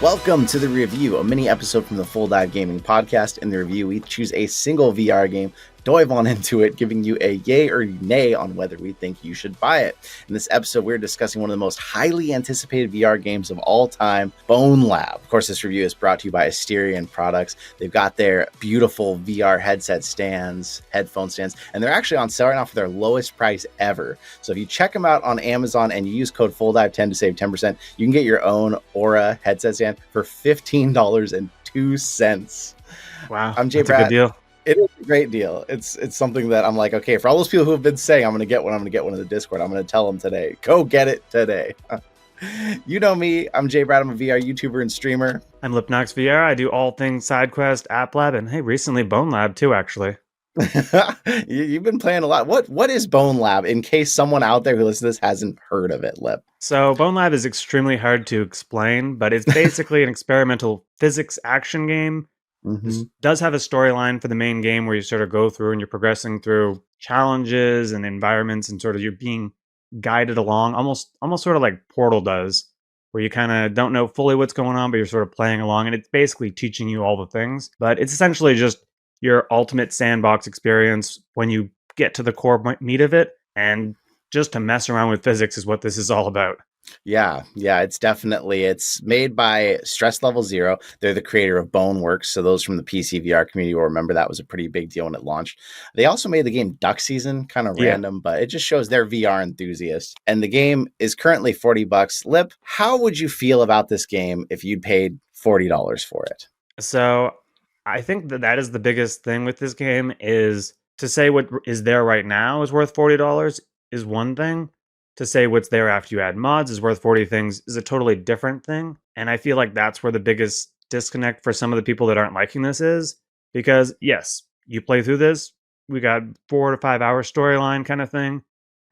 Welcome to the review, a mini episode from the Full Dive Gaming Podcast. In the review, we choose a single VR game, dive on into it, giving you a yay or nay on whether we think you should buy it. In this episode, we're discussing one of the most highly anticipated VR games of all time, Bonelab. Of course, this review is brought to you by Asterion Products. They've got their beautiful VR headset stands, headphone stands, and they're actually on sale right now for their lowest price ever. So if you check them out on Amazon and you use code FULLDIVE10 to save 10%, you can get your own Aura headset stand for $15.02. Wow, I'm Jay that's Pratt. a good deal. It is a great deal. It's something that I'm like, okay, for all those people who have been saying I'm going to get one in the Discord, I'm going to tell them today. Go get it today. You know me. I'm Jay Pratt. I'm a VR YouTuber and streamer. I'm Lipnox VR. I do all things SideQuest, App Lab, and hey, recently Bonelab too, actually. You've been playing a lot. What is Bonelab, in case someone out there who listens to this hasn't heard of it, Lip? So Bonelab is extremely hard to explain, but it's basically an experimental physics action game. This does have a storyline for the main game where you sort of go through and you're progressing through challenges and environments and sort of you're being guided along, almost sort of like Portal does, where you kind of don't know fully what's going on, but you're sort of playing along, and it's basically teaching you all the things. But it's essentially just your ultimate sandbox experience when you get to the core meat of it, and just to mess around with physics is what this is all about. Yeah, it's made by Stress Level Zero. They're the creator of Boneworks, so those from the PC VR community will remember that was a pretty big deal when it launched. They also made the game Duck Season, kind of random, but it just shows they're VR enthusiasts. And the game is currently $40. Lip, how would you feel about this game if you'd paid $40 for it? So I think that is the biggest thing with this game, is to say what is there right now is worth $40 is one thing. To say what's there after you add mods is worth 40 things is a totally different thing. And I feel like that's where the biggest disconnect for some of the people that aren't liking this is. Because yes, you play through this, we got 4 to 5 hour storyline kind of thing.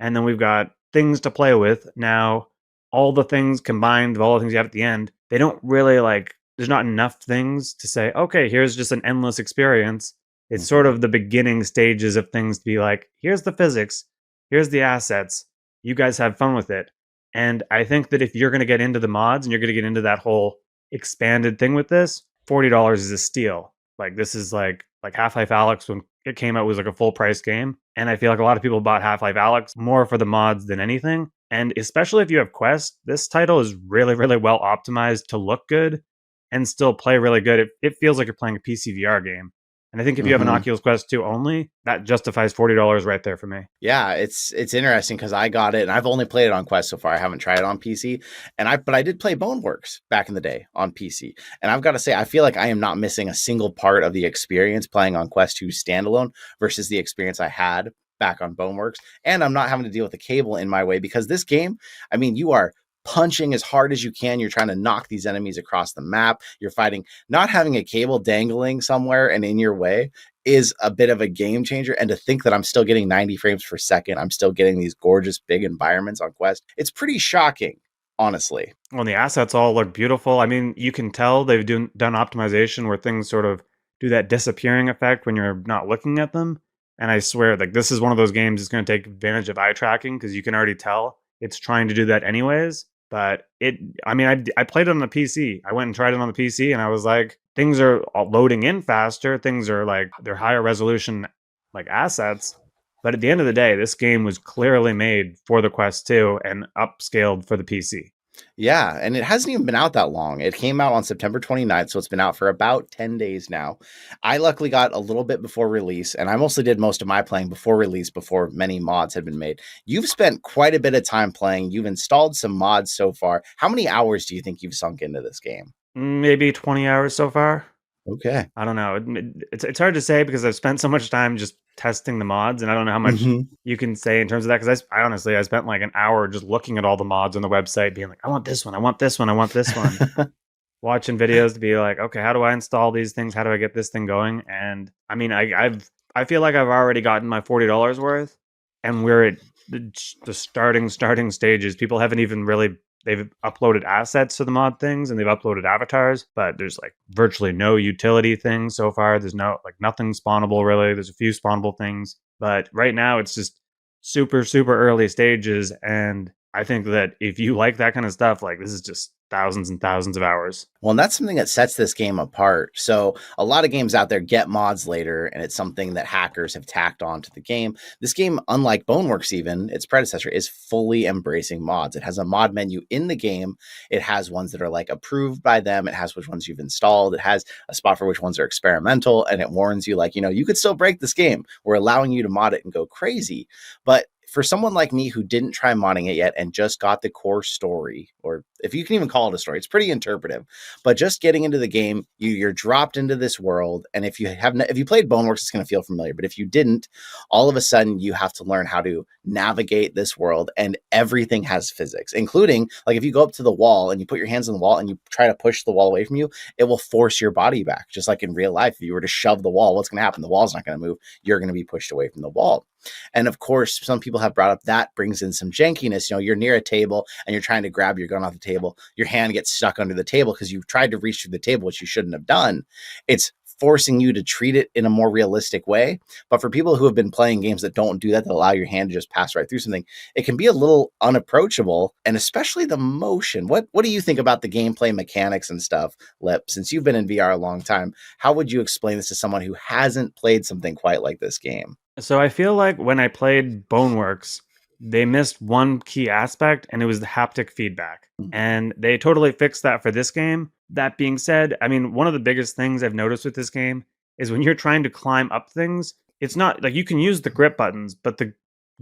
And then we've got things to play with. Now, all the things combined of all the things you have at the end, they don't really there's not enough things to say, okay, here's just an endless experience. It's sort of the beginning stages of things to be like, here's the physics, here's the assets. You guys have fun with it. And I think that if you're going to get into the mods and you're going to get into that whole expanded thing with this, $40 is a steal. Like, this is like Half-Life Alyx when it came out was like a full price game. And I feel like a lot of people bought Half-Life Alyx more for the mods than anything. And especially if you have Quest, this title is really, really well optimized to look good and still play really good. It feels like you're playing a PC VR game. And I think if you have an Oculus Quest 2 only, that justifies $40 right there for me. Yeah, it's interesting because I got it and I've only played it on Quest so far. I haven't tried it on PC. But I did play Boneworks back in the day on PC. And I've got to say, I feel like I am not missing a single part of the experience playing on Quest 2 standalone versus the experience I had back on Boneworks. And I'm not having to deal with the cable in my way, because this game, I mean, you are punching as hard as you can. You're trying to knock these enemies across the map. You're fighting. Not having a cable dangling somewhere and in your way is a bit of a game changer. And to think that I'm still getting 90 frames per second, I'm still getting these gorgeous big environments on Quest, it's pretty shocking, honestly. Well, the assets all look beautiful. I mean, you can tell they've done optimization where things sort of do that disappearing effect when you're not looking at them. And I swear, this is one of those games that's going to take advantage of eye tracking, because you can already tell it's trying to do that anyways. But I played it on the PC. I went and tried it on the PC, and I was like, things are loading in faster. Things are they're higher resolution assets. But at the end of the day, this game was clearly made for the Quest 2 and upscaled for the PC. Yeah, and it hasn't even been out that long. It came out on September 29th, so it's been out for about 10 days now. I luckily got a little bit before release, and I mostly did most of my playing before release, before many mods had been made. You've spent quite a bit of time playing. You've installed some mods so far. How many hours do you think you've sunk into this game? Maybe 20 hours so far. Okay. I don't know. It's hard to say because I've spent so much time just testing the mods, and I don't know how much you can say in terms of that, because I spent like an hour just looking at all the mods on the website, being like, I want this one, I want this one, I want this one. Watching videos to be like, okay, how do I install these things? How do I get this thing going? And I mean, I feel like I've already gotten my $40 worth, and we're at the starting stages. People haven't even really. They've uploaded assets to the mod things, and they've uploaded avatars, but there's virtually no utility things so far. There's nothing spawnable really. There's a few spawnable things, but right now it's just super, super early stages. And I think that if you like that kind of stuff, like this is just thousands and thousands of hours. Well, and that's something that sets this game apart. So, a lot of games out there get mods later, and it's something that hackers have tacked onto the game. This game, unlike Boneworks, even its predecessor, is fully embracing mods. It has a mod menu in the game. It has ones that are like approved by them. It has which ones you've installed. It has a spot for which ones are experimental, and it warns you, like, you could still break this game. We're allowing you to mod it and go crazy. But for someone like me who didn't try modding it yet and just got the core story, or if you can even call it a story, it's pretty interpretive. But just getting into the game, you're dropped into this world, and if you played Boneworks, it's going to feel familiar. But if you didn't, all of a sudden you have to learn how to navigate this world, and everything has physics, including like if you go up to the wall and you put your hands on the wall and you try to push the wall away from you, it will force your body back, just like in real life. If you were to shove the wall, what's going to happen? The wall's not going to move. You're going to be pushed away from the wall. And of course, some people have brought up that brings in some jankiness. You're near a table and you're trying to grab your gun off the table. Your hand gets stuck under the table because you tried to reach through the table, which you shouldn't have done. It's forcing you to treat it in a more realistic way. But for people who have been playing games that don't do that, that allow your hand to just pass right through something, it can be a little unapproachable, and especially the motion. What do you think about the gameplay mechanics and stuff, Lip? Since you've been in VR a long time, how would you explain this to someone who hasn't played something quite like this game? So I feel like when I played Boneworks, they missed one key aspect, and it was the haptic feedback. Mhm. And they totally fixed that for this game. That being said, I mean, one of the biggest things I've noticed with this game is when you're trying to climb up things, it's not like you can use the grip buttons, but the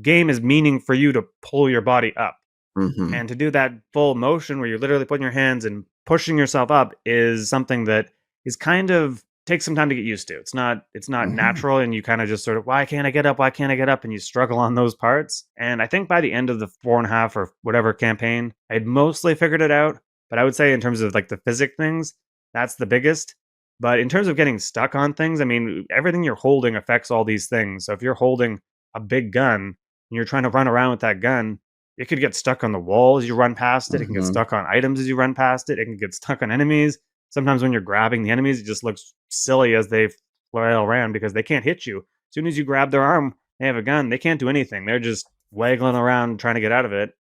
game is meaning for you to pull your body up. Mm-hmm. And to do that full motion where you're literally putting your hands and pushing yourself up is something that is kind of takes some time to get used to. It's not Mm-hmm. natural, and you kind of just sort of, why can't I get up? Why can't I get up? And you struggle on those parts. And I think by the end of the 4.5 or whatever campaign, I'd mostly figured it out. But I would say in terms of like the physics things, that's the biggest. But in terms of getting stuck on things, I mean, everything you're holding affects all these things. So if you're holding a big gun and you're trying to run around with that gun, it could get stuck on the wall as you run past it. It can get Mm-hmm. stuck on items as you run past it. It can get stuck on enemies. Sometimes when you're grabbing the enemies, it just looks silly as they flail around because they can't hit you. As soon as you grab their arm, they have a gun. They can't do anything. They're just waggling around trying to get out of it.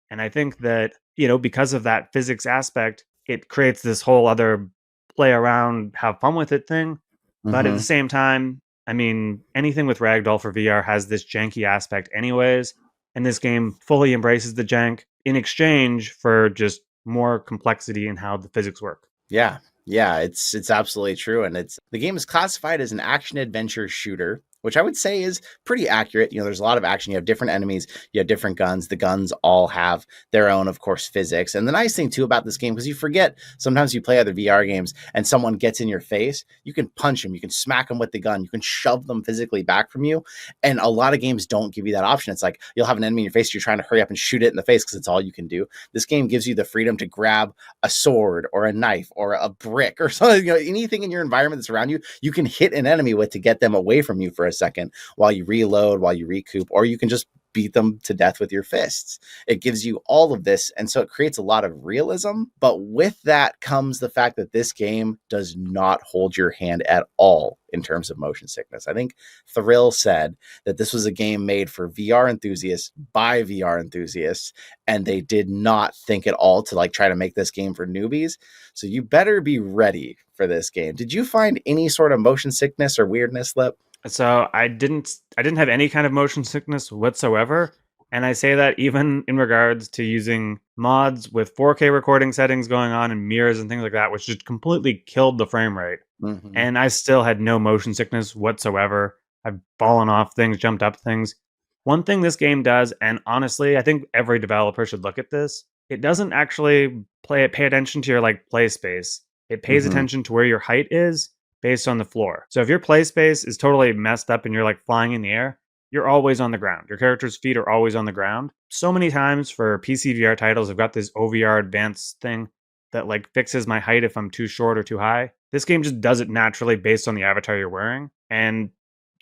And I think that, because of that physics aspect, it creates this whole other play around, have fun with it thing. But at the Mm-hmm. same time, I mean, anything with Ragdoll for VR has this janky aspect, anyways. And this game fully embraces the jank in exchange for just more complexity in how the physics work. Yeah. Yeah, it's absolutely true. And the game is classified as an action adventure shooter, which I would say is pretty accurate. There's a lot of action. You have different enemies, you have different guns. The guns all have their own, of course, physics. And the nice thing too about this game, because you forget sometimes you play other VR games and someone gets in your face, you can punch them, you can smack them with the gun, you can shove them physically back from you. And a lot of games don't give you that option. It's like you'll have an enemy in your face, you're trying to hurry up and shoot it in the face because it's all you can do. This game gives you the freedom to grab a sword or a knife or a brick or something, anything in your environment that's around you, you can hit an enemy with to get them away from you for a second while you reload, while you recoup, or you can just beat them to death with your fists. It gives you all of this. And so it creates a lot of realism. But with that comes the fact that this game does not hold your hand at all in terms of motion sickness. I think Thrill said that this was a game made for VR enthusiasts by VR enthusiasts, and they did not think at all to like try to make this game for newbies. So you better be ready for this game. Did you find any sort of motion sickness or weirdness, Lip? So I didn't have any kind of motion sickness whatsoever. And I say that even in regards to using mods with 4K recording settings going on and mirrors and things like that, which just completely killed the frame rate. Mm-hmm. And I still had no motion sickness whatsoever. I've fallen off things, jumped up things. One thing this game does, and honestly, I think every developer should look at this, it doesn't actually pay attention to your like play space. It pays Mm-hmm. attention to where your height is based on the floor. So if your play space is totally messed up and you're like flying in the air, you're always on the ground. Your character's feet are always on the ground. So many times for PC VR titles, I've got this OVR advanced thing that like fixes my height if I'm too short or too high. This game just does it naturally based on the avatar you're wearing. And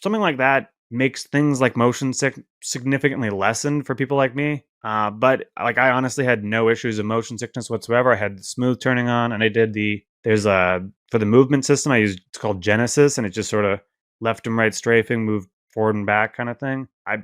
something like that makes things like motion significantly lessened for people like me. But like I honestly had no issues of motion sickness whatsoever. I had smooth turning on, and I did there's a for the movement system I used, it's called Genesis, and it just sort of left and right strafing, moved forward and back kind of thing. I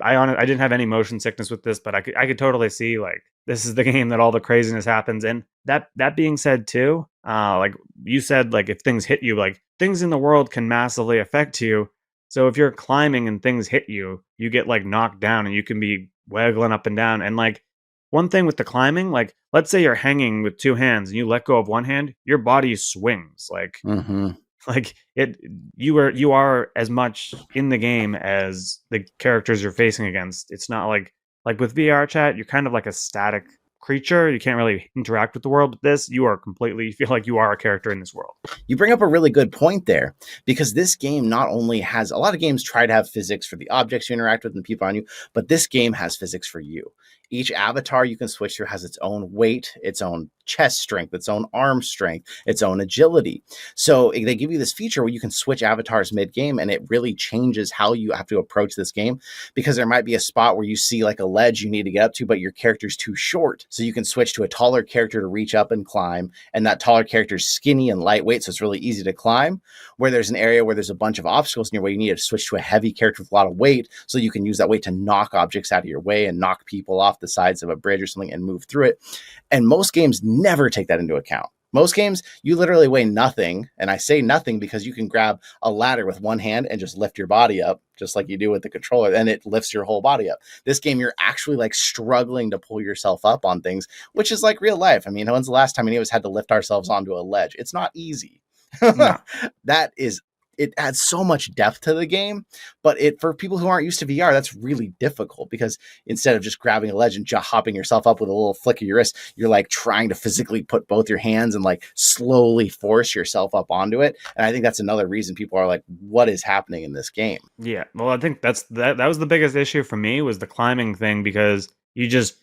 didn't have any motion sickness with this, but I could totally see like this is the game that all the craziness happens. And that being said too, like you said, like if things hit you, like things in the world can massively affect you. So if you're climbing and things hit you, you get like knocked down and you can be waggling up and down. And like one thing with the climbing, like let's say you're hanging with two hands and you let go of one hand, your body swings. Like Mm-hmm. like it you are as much in the game as the characters you're facing against. It's not like with VR chat, you're kind of like a static creature. You can't really interact with the world. With this, you are completely, you feel like you are a character in this world. You bring up a really good point there, because this game not only has, a lot of games try to have physics for the objects you interact with and the people on you, but this game has physics for you. Each avatar you can switch through has its own weight, its own chest strength, its own arm strength, its own agility. So they give you this feature where you can switch avatars mid game, and it really changes how you have to approach this game, because there might be a spot where you see like a ledge you need to get up to, but your character's too short. So you can switch to a taller character to reach up and climb, and that taller character's skinny and lightweight, so it's really easy to climb. Where there's an area where there's a bunch of obstacles in your way, you need to switch to a heavy character with a lot of weight, so you can use that weight to knock objects out of your way and knock people off the sides of a bridge or something and move through it. And most games never take that into account. Most games, you literally weigh nothing. And I say nothing because you can grab a ladder with one hand and just lift your body up, just like you do with the controller, and it lifts your whole body up. This game, you're actually like struggling to pull yourself up on things, which is like real life. I mean, when's the last time any of us had to lift ourselves onto a ledge? It's not easy. No. That is, it adds so much depth to the game, but it, for people who aren't used to VR, that's really difficult, because instead of just grabbing a ledge and hopping yourself up with a little flick of your wrist, you're like trying to physically put both your hands and like slowly force yourself up onto it. And I think that's another reason people are like, what is happening in this game? Yeah. Well, I think that was the biggest issue for me, was the climbing thing, because you just,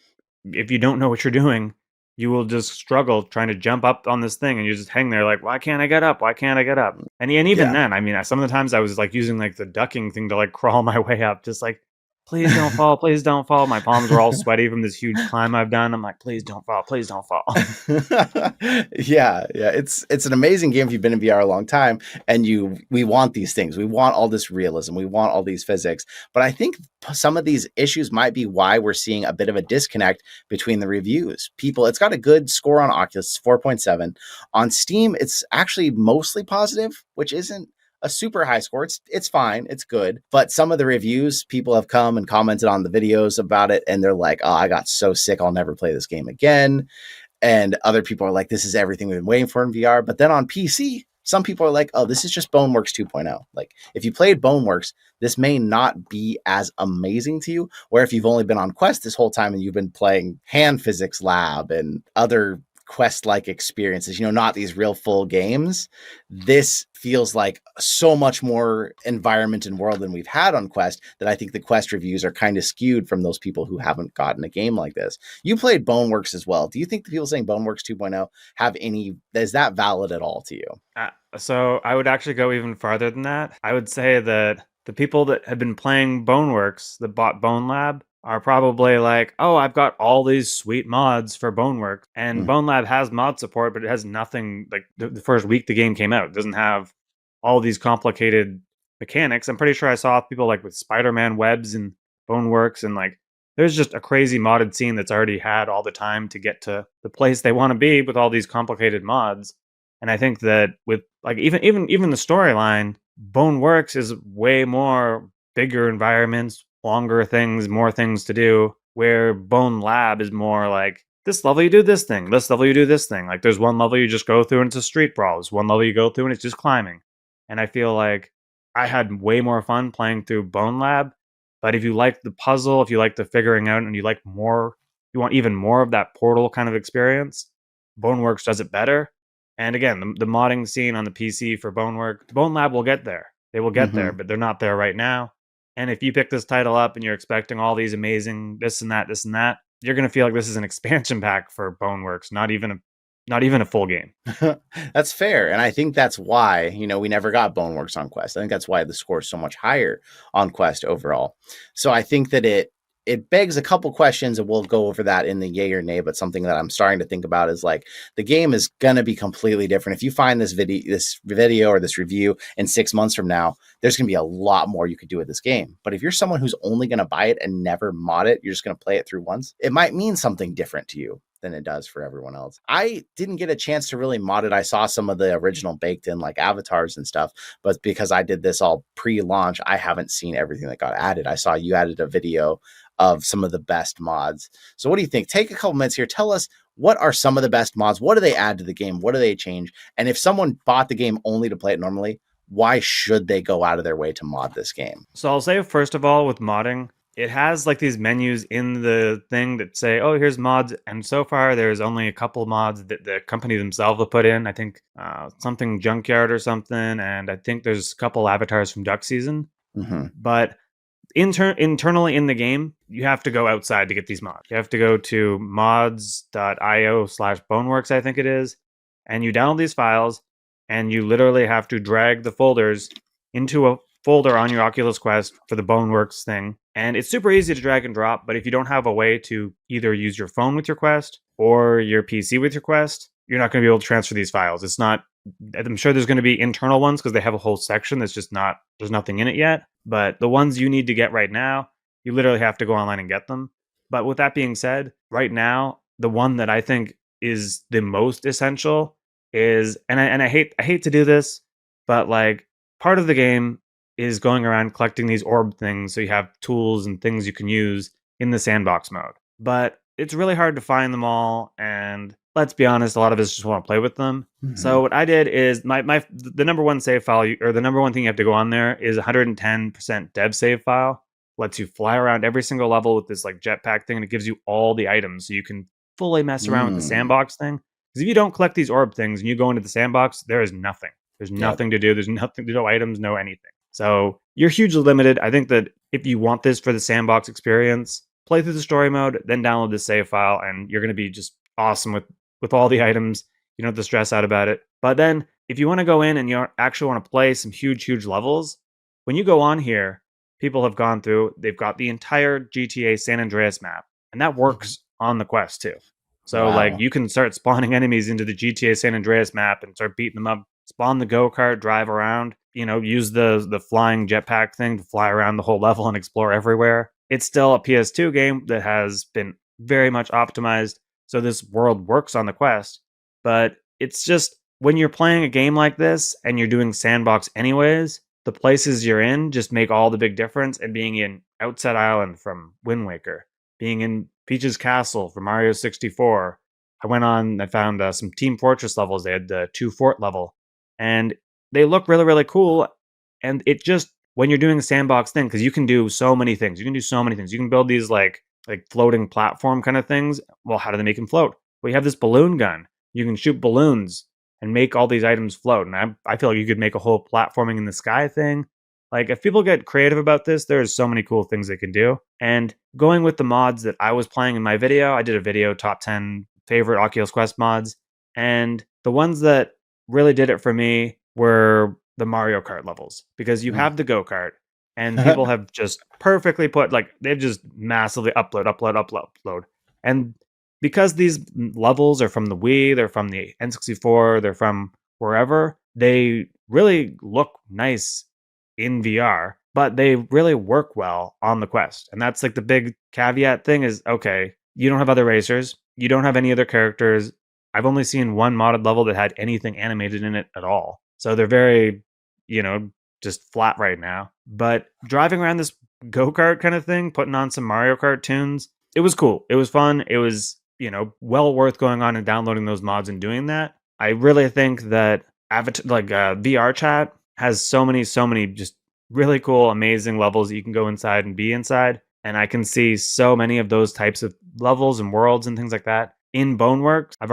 if you don't know what you're doing, you will just struggle trying to jump up on this thing and you just hang there like, why can't I get up? Why can't I get up? And even Yeah. then, I mean, some of the times I was like using like the ducking thing to like crawl my way up, just like, please don't fall, please don't fall. My palms were all sweaty from this huge climb I've done. I'm like, please don't fall, please don't fall. Yeah, it's an amazing game if you've been in VR a long time, and we want these things. We want all this realism. We want all these physics. But I think some of these issues might be why we're seeing a bit of a disconnect between the reviews. People, it's got a good score on Oculus, 4.7. On Steam, it's actually mostly positive, which isn't a super high score. It's fine. It's good. But some of the reviews, people have come and commented on the videos about it, and they're like, oh, I got so sick, I'll never play this game again. And other people are like, this is everything we've been waiting for in VR. But then on PC, some people are like, oh, this is just Boneworks 2.0. Like, if you played Boneworks, this may not be as amazing to you. Where if you've only been on Quest this whole time and you've been playing Hand Physics Lab and other Quest-like experiences, not these real full games, this feels like so much more environment and world than we've had on Quest, that I think the Quest reviews are kind of skewed from those people who haven't gotten a game like this. You played Boneworks as well. Do you think the people saying Boneworks 2.0 have any, is that valid at all to you? So I would actually go even farther than that. I would say that the people that have been playing Boneworks, that bought Bonelab, are probably like, oh, I've got all these sweet mods for Boneworks. And Bonelab has mod support, but it has nothing, like the first week the game came out, it doesn't have all these complicated mechanics. I'm pretty sure I saw people like with Spider-Man webs and Boneworks, and like there's just a crazy modded scene that's already had all the time to get to the place they want to be with all these complicated mods. And I think that with like even the storyline, Boneworks is way more bigger environments, longer things, more things to do. Where Bone Lab is more like, this level you do this thing, this level you do this thing. Like there's one level you just go through and it's a street brawl. There's one level you go through and it's just climbing. And I feel like I had way more fun playing through Bone Lab. But if you like the puzzle, if you like the figuring out, and you like more, you want even more of that Portal kind of experience, Boneworks does it better. And again, the modding scene on the PC for Bonelab will get there. They will get there, but they're not there right now. And if you pick this title up and you're expecting all these amazing this and that, you're going to feel like this is an expansion pack for Boneworks, not even a full game. That's fair. And I think that's why, we never got Boneworks on Quest. I think that's why the score is so much higher on Quest overall. So I think that it begs a couple questions, and we'll go over that in the yay or nay. But something that I'm starting to think about is like the game is gonna be completely different. If you find this video or this review in 6 months from now, there's gonna be a lot more you could do with this game. But if you're someone who's only gonna buy it and never mod it, you're just gonna play it through once, it might mean something different to you than it does for everyone else. I didn't get a chance to really mod it. I saw some of the original baked in like avatars and stuff, but because I did this all pre-launch, I haven't seen everything that got added. I saw you added a video of some of the best mods. So what do you think? Take a couple minutes here. Tell us, what are some of the best mods? What do they add to the game? What do they change? And if someone bought the game only to play it normally, why should they go out of their way to mod this game? So I'll say, first of all, with modding, it has like these menus in the thing that say, oh, here's mods. And so far, there's only a couple mods that the company themselves have put in. I think something Junkyard or something. And I think there's a couple avatars from Duck Season. Mm-hmm. But internally in the game, you have to go outside to get these mods. You have to go to mods.io/boneworks, I think it is. And you download these files, and you literally have to drag the folders into a folder on your Oculus Quest for the Boneworks thing. And it's super easy to drag and drop, but if you don't have a way to either use your phone with your Quest or your PC with your Quest, you're not going to be able to transfer these files. It's not, I'm sure there's going to be internal ones because they have a whole section that's just not, there's nothing in it yet. But the ones you need to get right now, you literally have to go online and get them. But with that being said, right now, the one that I think is the most essential is, and I hate to do this, but like part of the game is going around collecting these orb things so you have tools and things you can use in the sandbox mode. But it's really hard to find them all, and let's be honest, a lot of us just want to play with them. Mm-hmm. So what I did is the number one save file, or the number one thing you have to go on there, is 110% dev save file. Lets you fly around every single level with this like jetpack thing, and it gives you all the items so you can fully mess around with the sandbox thing. Because if you don't collect these orb things and you go into the sandbox, there is nothing. There's nothing to do. There's nothing, no items, no anything. So you're hugely limited. I think that if you want this for the sandbox experience, play through the story mode, then download the save file, and you're going to be just awesome with all the items. You don't have to stress out about it. But then if you want to go in and you actually want to play some huge levels, when you go on here, people have gone through, they've got the entire GTA San Andreas map, and that works on the Quest too. So like you can start spawning enemies into the GTA San Andreas map and start beating them up, spawn the go-kart, drive around, use the flying jetpack thing to fly around the whole level and explore everywhere. It's still a PS2 game that has been very much optimized, so this world works on the Quest. But it's just, when you're playing a game like this and you're doing sandbox anyways, the places you're in just make all the big difference. And being in Outset Island from Wind Waker, being in Peach's Castle from Mario 64, I found some Team Fortress levels. They had the 2 fort level, and they look really cool. And it just, when you're doing a sandbox thing, because you can do so many things. You can build these like floating platform kind of things. Well, how do they make them float? Well, you have this balloon gun. You can shoot balloons and make all these items float. And I feel like you could make a whole platforming in the sky thing. Like, if people get creative about this, there's so many cool things they can do. And going with the mods that I was playing in my video, I did a video top 10 favorite Oculus Quest mods. And the ones that really did it for me were the Mario Kart levels, because you have the go-kart, and people have just perfectly put, like, they've just massively upload. And because these levels are from the Wii, they're from the N64, they're from wherever, they really look nice in VR, but they really work well on the Quest. And that's like the big caveat thing is, okay, you don't have other racers, you don't have any other characters. I've only seen one modded level that had anything animated in it at all. So they're very, just flat right now. But driving around this go-kart kind of thing, putting on some Mario Kart tunes, it was cool. It was fun. It was, well worth going on and downloading those mods and doing that. I really think that VR chat has so many just really cool, amazing levels that you can go inside and be inside. And I can see so many of those types of levels and worlds and things like that in Bonelab. In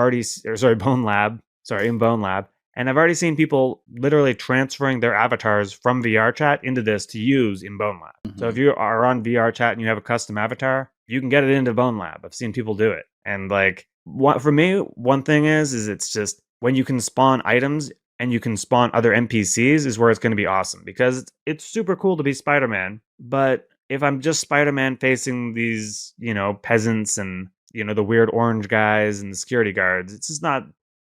Bonelab. And I've already seen people literally transferring their avatars from VR chat into this to use in Bonelab. Mm-hmm. So if you are on VR chat and you have a custom avatar, you can get it into Bonelab. I've seen people do it. And for me, one thing is it's just, when you can spawn items and you can spawn other NPCs is where it's going to be awesome, because it's super cool to be Spider-Man, but if I'm just Spider-Man facing these, peasants and, the weird orange guys and the security guards, it's not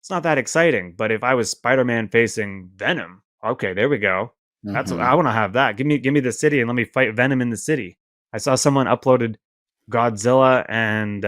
that exciting. But if I was Spider-Man facing Venom, okay, there we go. I Hmm. want to have that. Give me the city and let me fight Venom in the city. I saw someone uploaded Godzilla and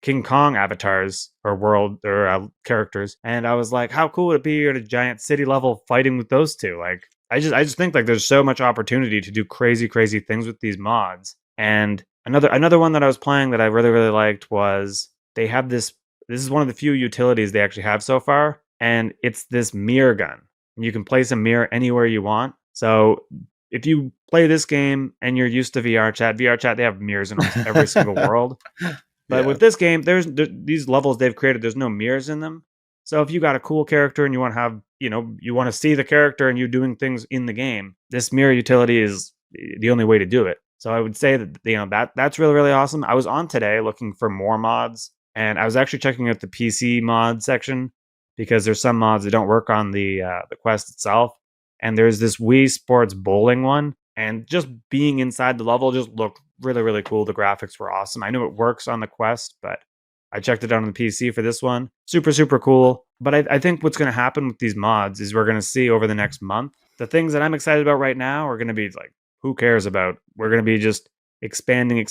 King Kong avatars or world or characters, and I was like, how cool would it be at a giant city level fighting with those two? Like, I just think like there's so much opportunity to do crazy things with these mods. And another one that I was playing that I really liked was they have this. This is one of the few utilities they actually have so far, and it's this mirror gun. And you can place a mirror anywhere you want. So if you play this game and you're used to VR chat, they have mirrors in almost every single world. But Yeah. with this game, these levels they've created. There's no mirrors in them. So if you got a cool character and you want to have, you want to see the character and you doing things in the game, this mirror utility is the only way to do it. So I would say that that's really awesome. I was on today looking for more mods, and I was actually checking out the PC mod section because there's some mods that don't work on the Quest itself. And there's this Wii Sports bowling one, and just being inside the level just looked really cool. The graphics were awesome. I knew it works on the Quest, but I checked it out on the PC for this one. Super cool. But I think what's going to happen with these mods is we're going to see over the next month. The things that I'm excited about right now are going to be like, who cares about? We're going to be just expanding.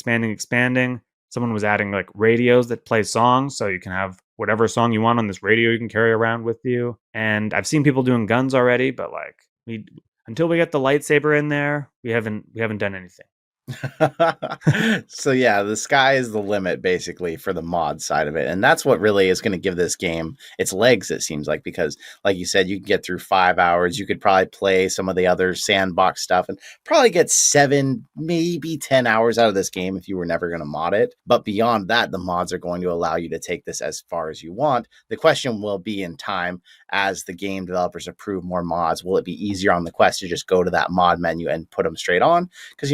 Someone was adding like radios that play songs, so you can have whatever song you want on this radio you can carry around with you. And I've seen people doing guns already, but like until we get the lightsaber in there, we haven't done anything. So yeah, the sky is the limit basically for the mod side of it. And that's what really is going to give this game its legs, it seems like, because like you said, you can get through 5 hours. You could probably play some of the other sandbox stuff and probably get 7, maybe 10 hours out of this game if you were never going to mod it. But beyond that, the mods are going to allow you to take this as far as you want. The question will be in time as the game developers approve more mods. Will it be easier on the Quest to just go to that mod menu and put them straight on? Because,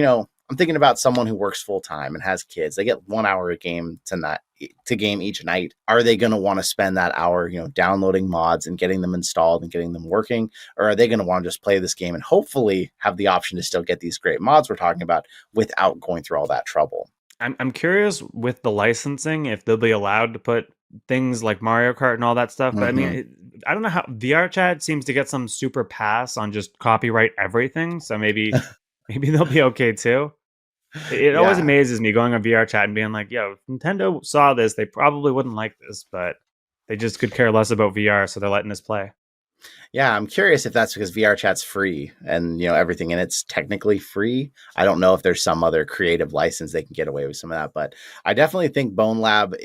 I'm thinking about someone who works full time and has kids. They get 1 hour a game to game each night. Are they going to want to spend that hour, downloading mods and getting them installed and getting them working? Or are they going to want to just play this game and hopefully have the option to still get these great mods we're talking about without going through all that trouble? I'm curious with the licensing if they'll be allowed to put things like Mario Kart and all that stuff. But I mean, I don't know how VR chat seems to get some super pass on just copyright everything. So maybe they'll be okay too. It always Yeah. amazes me going on VR chat and being like, yo, if Nintendo saw this, they probably wouldn't like this, but they just could care less about VR, so they're letting us play. Yeah, I'm curious if that's because VR chat's free and everything in it's technically free. I don't know if there's some other creative license they can get away with some of that, but I definitely think Bonelab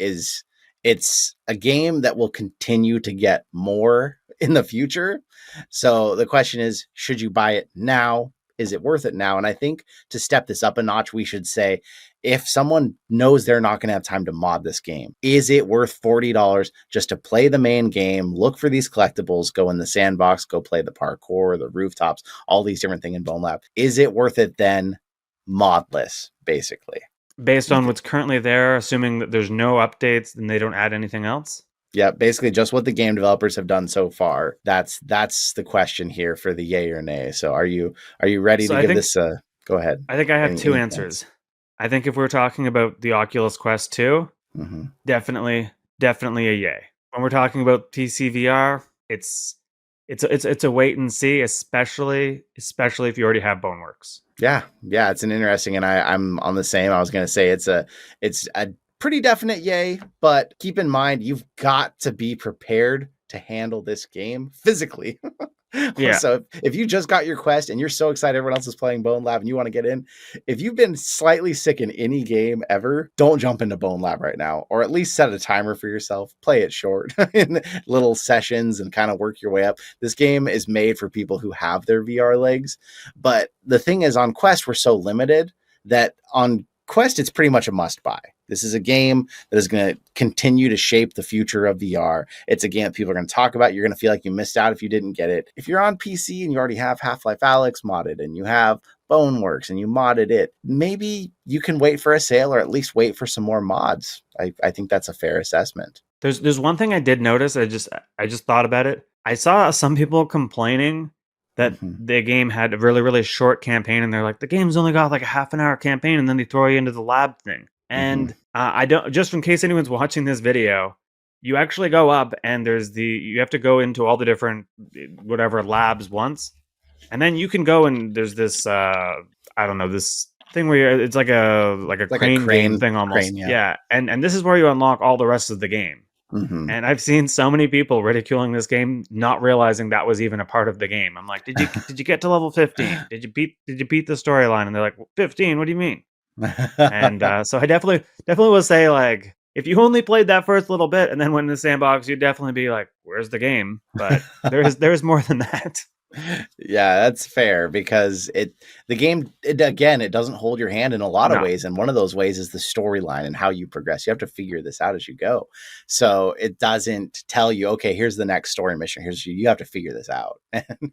it's a game that will continue to get more in the future. So the question is, should you buy it now? Is it worth it now? And I think to step this up a notch, we should say, if someone knows they're not going to have time to mod this game, is it worth $40 just to play the main game, look for these collectibles, go in the sandbox, go play the parkour, the rooftops, all these different things in Bonelab? Is it worth it then modless, basically? Based on what's currently there, assuming that there's no updates and they don't add anything else? Yeah, basically just what the game developers have done so far. That's the question here for the yay or nay. So are you ready So to give this a go ahead? I think I have two Any answers. I think if we're talking about the Oculus Quest 2, definitely a yay. When we're talking about PC VR, it's a wait and see, especially if you already have Boneworks. Yeah, it's an interesting, and I'm on the same. I was going to say it's a pretty definite yay, but keep in mind you've got to be prepared to handle this game physically. Yeah. So if you just got your Quest and you're so excited everyone else is playing Bonelab and you want to get in, if you've been slightly sick in any game ever, don't jump into Bonelab right now, or at least set a timer for yourself. Play it short in little sessions and kind of work your way up. This game is made for people who have their VR legs. But the thing is, on Quest, we're so limited that on Quest, it's pretty much a must buy. This is a game that is going to continue to shape the future of VR. It's a game that people are going to talk about. You're going to feel like you missed out if you didn't get it. If you're on PC and you already have Half-Life Alyx modded and you have Boneworks and you modded it, maybe you can wait for a sale or at least wait for some more mods. I think that's a fair assessment. There's one thing I did notice. I just thought about it. I saw some people complaining that Mhm. the game had a really, really short campaign, and they're like, the game's only got like a half an hour campaign, and then they throw you into the lab thing. Mhm. And I don't, just in case anyone's watching this video, you actually go up and you have to go into all the different whatever labs once, and then you can go and there's this I don't know, this thing where it's like a Like a crane game thing crane, almost. yeah. Yeah. And this is where you unlock all the rest of the game. Mhm. And I've seen so many people ridiculing this game, not realizing that was even a part of the game. I'm like, did you get to level 15? Did you beat the storyline? And they're like, 15? What do you mean? And so I definitely will say, like, if you only played that first little bit and then went in the sandbox, you'd definitely be like, where's the game? But there's more than that. Yeah, that's fair because the game again, it doesn't hold your hand in a lot of No. ways, and one of those ways is the storyline and how you progress. You have to figure this out as you go. So it doesn't tell you, okay, here's the next story mission. You have to figure this out. And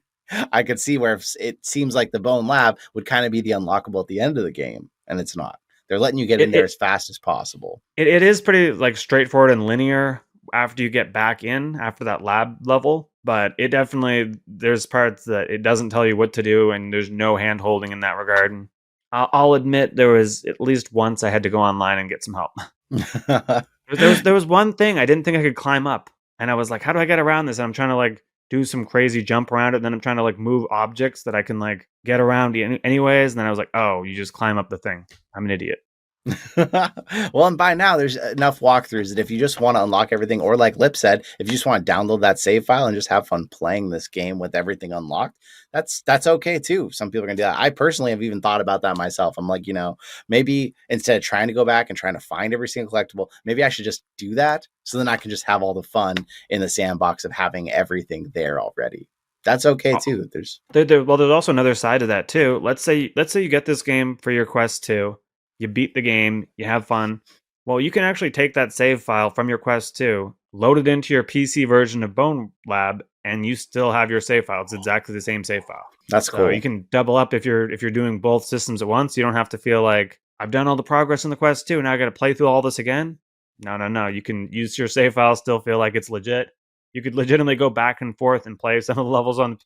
I could see where if it seems like the Bone Lab would kind of be the unlockable at the end of the game, and it's not. They're letting you get in It there it as fast as possible. it is pretty like straightforward and linear after you get back in after that lab level, but it definitely there's parts that it doesn't tell you what to do, and there's no hand holding in that regard. And I'll admit there was at least once I had to go online and get some help. There was one thing I didn't think I could climb up, and I was like, how do I get around this? And I'm trying to like do some crazy jump around it, and then I'm trying to like move objects that I can like get around anyways, and then I was like, oh, you just climb up the thing. I'm an idiot. Well, and by now there's enough walkthroughs that if you just want to unlock everything, or like Lip said, if you just want to download that save file and just have fun playing this game with everything unlocked, that's okay too. Some people are gonna do that. I personally have even thought about that myself. I'm like, maybe instead of trying to go back and trying to find every single collectible, maybe I should just do that so then I can just have all the fun in the sandbox of having everything there already. That's okay Oh, too. There's well, there's also another side of that too. Let's say you get this game for your Quest 2, you beat the game, you have fun. Well, you can actually take that save file from your Quest 2, load it into your PC version of Bone Lab, and you still have your save file. It's exactly the same save file. that's So cool. you can double up if you're doing both systems at once. You don't have to feel like I've done all the progress in the Quest 2, now I got to play through all this again. No, no, no. You can use your save file, still feel like it's legit. You could legitimately go back and forth and play some of the levels on,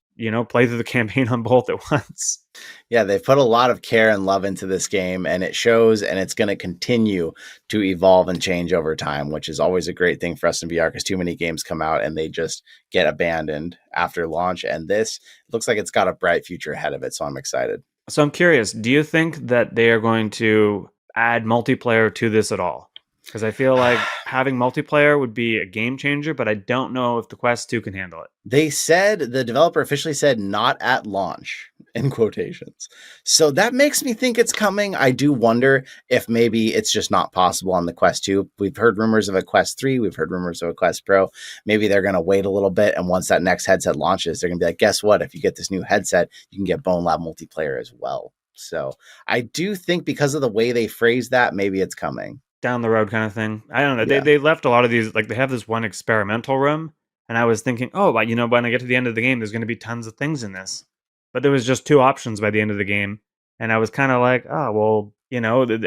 play through the campaign on both at once. Yeah, they've put a lot of care and love into this game, and it shows, and it's going to continue to evolve and change over time, which is always a great thing for us in VR because too many games come out and they just get abandoned after launch. And this looks like it's got a bright future ahead of it, so I'm excited. So I'm curious, do you think that they are going to add multiplayer to this at all? Because I feel like having multiplayer would be a game changer, but I don't know if the Quest 2 can handle it. They said, the developer officially said, not at launch, in quotations. So that makes me think it's coming. I do wonder if maybe it's just not possible on the Quest 2. We've heard rumors of a Quest 3. We've heard rumors of a Quest Pro. Maybe they're going to wait a little bit. And once that next headset launches, they're going to be like, guess what? If you get this new headset, you can get Bone Lab multiplayer as well. So I do think because of the way they phrase that, maybe it's coming. Down the road kind of thing. I don't know. They Yeah. they left a lot of these, like they have this one experimental room, and I was thinking, oh, but when I get to the end of the game, there's going to be tons of things in this. But there was just two options by the end of the game, and I was kind of like, oh, well,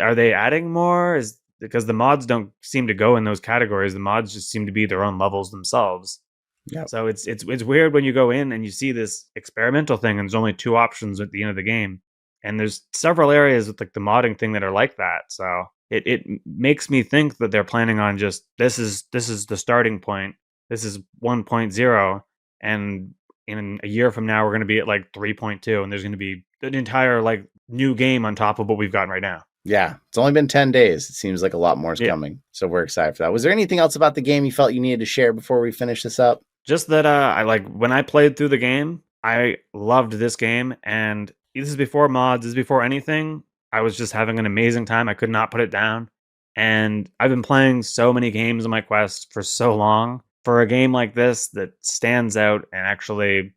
are they adding more? Is because the mods don't seem to go in those categories. The mods just seem to be their own levels themselves. Yep. So it's weird when you go in and you see this experimental thing, and there's only two options at the end of the game, and there's several areas with like the modding thing that are like that. So it makes me think that they're planning on just this is the starting point. This is 1.0, and in a year from now we're going to be at like 3.2, and there's going to be an entire like new game on top of what we've gotten right now. Yeah, it's only been 10 days. It seems like a lot more is coming. So we're excited for that. Was there anything else about the game you felt you needed to share before we finish this up? Just that I like when I played through the game, I loved this game, and this is before mods, this is before anything. I was just having an amazing time. I could not put it down. And I've been playing so many games on my Quest for so long. For a game like this that stands out and actually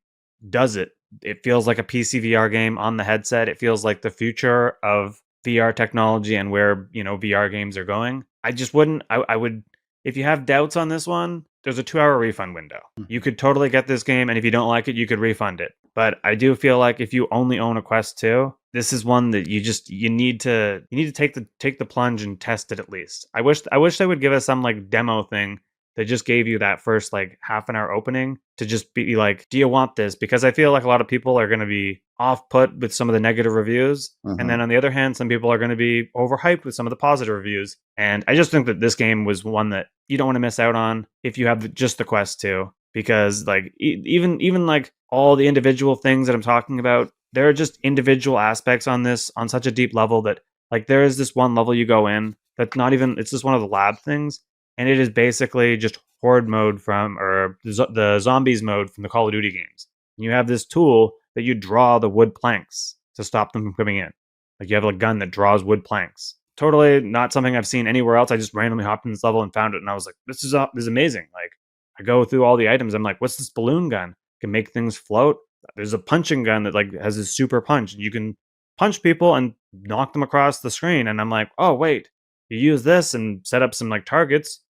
does it, it feels like a PC VR game on the headset. It feels like the future of VR technology and where, VR games are going. I would, if you have doubts on this one, there's a 2-hour refund window. You could totally get this game, and if you don't like it, you could refund it. But I do feel like if you only own a Quest 2, this is one that you need to take the plunge and test it at least. I wish they would give us some like demo thing they just gave you that first like half an hour opening to just be like, do you want this? Because I feel like a lot of people are going to be off put with some of the negative reviews. And then on the other hand, some people are going to be overhyped with some of the positive reviews. And I just think that this game was one that you don't want to miss out on if you have just the Quest 2, because like even like all the individual things that I'm talking about, there are just individual aspects on this on such a deep level that like there is this one level you go in that's not even, it's just one of the lab things, and it is basically just horde mode from, or the zombies mode from the Call of Duty games. You have this tool that you draw the wood planks to stop them from coming in. Like you have a gun that draws wood planks. Totally not something I've seen anywhere else. I just randomly hopped in this level and found it, and I was like, this is amazing. Like I go through all the items. I'm like, what's this balloon gun? It can make things float. There's a punching gun that like has this super punch. You can punch people and knock them across the screen. And I'm like, oh wait, you use this and set up some like targets.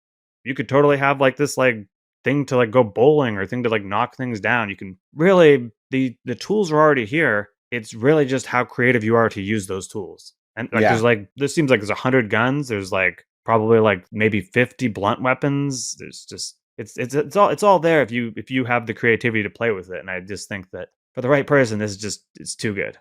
You could totally have like this like thing to like go bowling or thing to like knock things down. You can really, the tools are already here. It's really just how creative you are to use those tools. And like there's like, this seems like there's 100 guns. There's like probably like maybe 50 blunt weapons. There's just it's all there if you have the creativity to play with it. And I just think that for the right person, this is just, it's too good.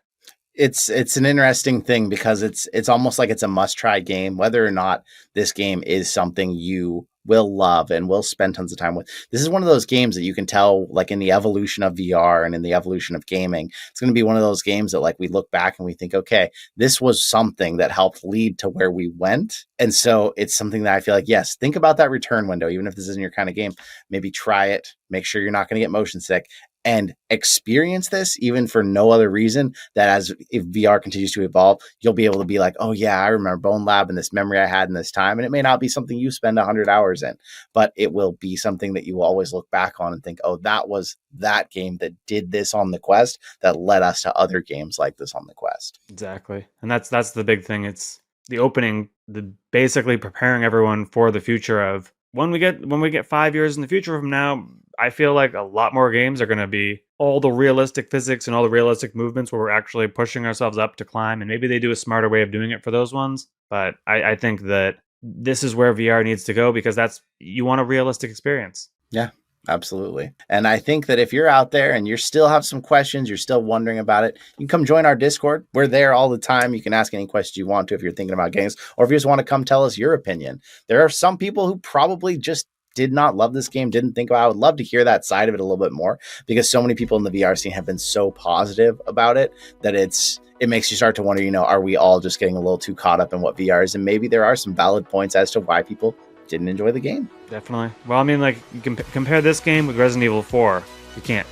It's an interesting thing because it's almost like it's a must try game, whether or not this game is something you will love and will spend tons of time with. This is one of those games that you can tell, like in the evolution of VR and in the evolution of gaming, it's going to be one of those games that like we look back and we think, okay, this was something that helped lead to where we went. And so it's something that I feel like, yes, think about that return window, even if this isn't your kind of game, maybe try it, make sure you're not going to get motion sick, and experience this even for no other reason, that as if VR continues to evolve, you'll be able to be like, oh yeah, I remember Bonelab and this memory I had in this time. And it may not be something you spend 100 hours in, but it will be something that you will always look back on and think, oh, that was that game that did this on the Quest that led us to other games like this on the Quest. Exactly. And that's the big thing. It's the opening, the basically preparing everyone for the future of when we get 5 years in the future from now. I feel like a lot more games are going to be all the realistic physics and all the realistic movements where we're actually pushing ourselves up to climb. And maybe they do a smarter way of doing it for those ones. But I think that this is where VR needs to go, because you want a realistic experience. Yeah, absolutely. And I think that if you're out there and you still have some questions, you're still wondering about it, you can come join our Discord. We're there all the time. You can ask any questions you want to if you're thinking about games, or if you just want to come tell us your opinion. There are some people who probably just did not love this game, didn't think about it. I would love to hear that side of it a little bit more, because so many people in the VR scene have been so positive about it that it makes you start to wonder, are we all just getting a little too caught up in what VR is? And maybe there are some valid points as to why people didn't enjoy the game. Definitely. Well, I mean, like, you can compare this game with Resident Evil 4. You can't.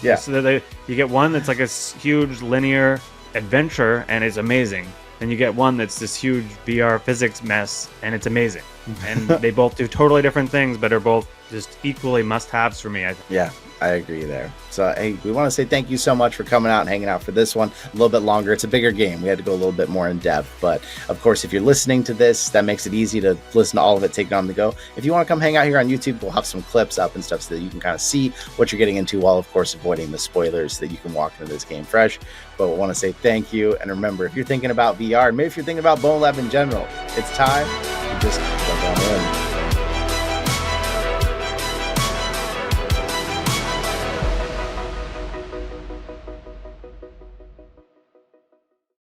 Yeah. So you get one that's like a huge linear adventure, and it's amazing. Then you get one that's this huge VR physics mess, and it's amazing. And they both do totally different things, but are both just equally must-haves for me, I think. Yeah, I agree there. So, hey, we want to say thank you so much for coming out and hanging out for this one. A little bit longer. It's a bigger game. We had to go a little bit more in depth. But, of course, if you're listening to this, that makes it easy to listen to all of it, take it on the go. If you want to come hang out here on YouTube, we'll have some clips up and stuff so that you can kind of see what you're getting into while, of course, avoiding the spoilers so that you can walk into this game fresh. But we want to say thank you. And remember, if you're thinking about VR, maybe if you're thinking about Bonelab in general, it's time to just jump on in.